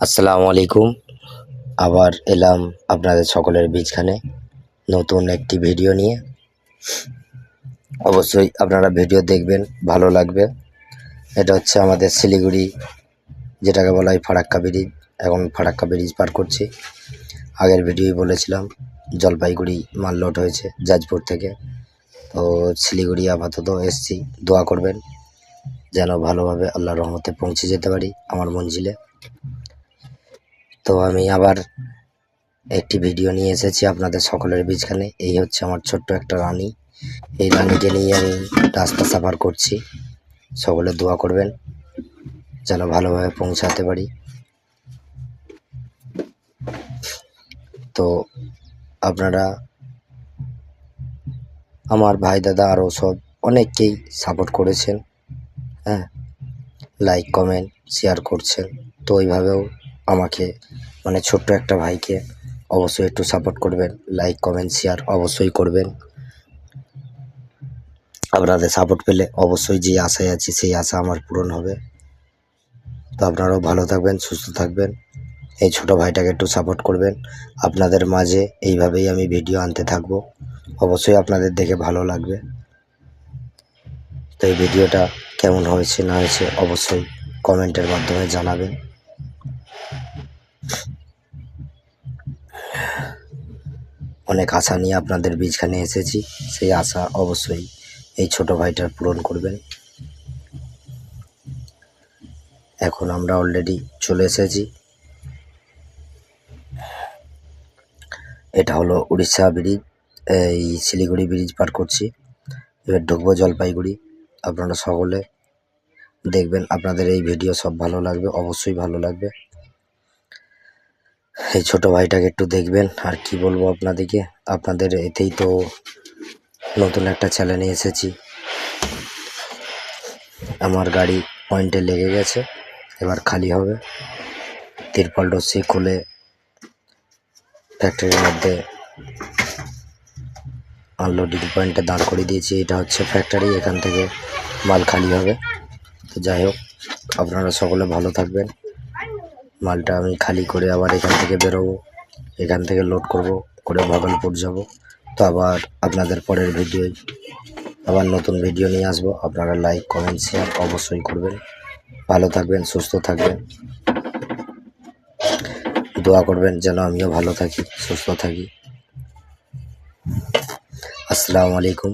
আসসালামু আলাইকুম। আবার এলাম আপনাদের সকলের মাঝখানে নতুন একটি ভিডিও নিয়ে। অবশ্যই আপনারা ভিডিও দেখবেন, ভালো লাগবে। এটা হচ্ছে আমাদের শিলিগুড়ি, যেটাকে বলা হয় ফারাক্কা ব্রিজ। এখন ফারাক্কা ব্রিজ পার করছি। আগের ভিডিওই বলেছিলাম জলপাইগুড়ি মাল লোড হয়েছে জাজপুর থেকে। তো শিলিগুড়ি আপাতত এসছি, দোয়া করবেন যেন ভালোভাবে আল্লাহর রহমতে পৌঁছে যেতে পারি আমার মঞ্জিলে। তো আমি আবার একটি ভিডিও নিয়ে এসেছি আপনাদের সকলের মাঝখানে। এই হচ্ছে আমার ছোট্ট একটা রানী। এই রানীকে নিয়ে আমি রাস্তা সাফার করছি। সকলে দোয়া করবেন যেন ভালোভাবে পৌঁছাতে পারি। তো আপনারা আমার ভাই দাদা আরও সব অনেককেই সাপোর্ট করেছেন, হ্যাঁ, লাইক কমেন্ট শেয়ার করছেন। তো ওইভাবেও আমাকে মানে ছোট্ট একটা ভাইকে অবশ্যই একটু সাপোর্ট করবেন, লাইক কমেন্ট শেয়ার অবশ্যই করবেন। আপনাদের সাপোর্ট পেলে অবশ্যই যে আশায় আছি সেই আশা আমার পূরণ হবে। তো আপনারাও ভালো থাকবেন, সুস্থ থাকবেন। এই ছোট ভাইটাকে একটু সাপোর্ট করবেন। আপনাদের মাঝে এইভাবেই আমি ভিডিও আনতে থাকব। অবশ্যই আপনাদের দেখে ভালো লাগবে। তো এই ভিডিওটা কেমন হয়েছে না হয়েছে অবশ্যই কমেন্টের মাধ্যমে জানাবেন। অনেক আশা নিয়ে আপনাদের মাঝখানে এসেছি, সেই আশা অবশ্যই এই ছোট ভাইটার পূরণ করবেন। এখন আমরা অলরেডি চলে এসেছি। এটা হলো উড়িষ্যা ব্রিজ, এই শিলিগুড়ি ব্রিজ পার করছি। এবার ঢুকবো জলপাইগুড়ি। আপনারা সকলে দেখবেন, আপনাদের এই ভিডিও সব ভালো লাগবে, অবশ্যই ভালো লাগবে। এই ছোট ভাইটাকে একটু দেখবেন। আর কি বলবো আপনাদেরকে, আপনাদের এতেই তো নতুন একটা চ্যানেলে এসেছি। আমার গাড়ি পয়েন্টে লেগে গেছে, এবার খালি হবে। তিরপল রশ্মি খুলে ফ্যাক্টরির মধ্যে আনলোডিং পয়েন্টে দাঁড় করিয়ে দিয়েছি। এটা হচ্ছে ফ্যাক্টরি, এখান থেকে মাল খালি হবে। তো যাই হোক, আপনারা সকলে ভালো থাকবেন। মালটা আমি খালি করে আবার এখান থেকে বেরোবো, এখান থেকে লোড করে ভাগলপুর যাব। তো আবার আপনাদের পরের ভিডিওয় আবার নতুন ভিডিও নিয়ে আসবো। আপনারা লাইক কমেন্ট শেয়ার অবশ্যই করবেন। ভালো থাকবেন, সুস্থ থাকবেন, দোয়া করবেন যেন আমিও ভালো থাকি, সুস্থ থাকি। আসসালামু আলাইকুম।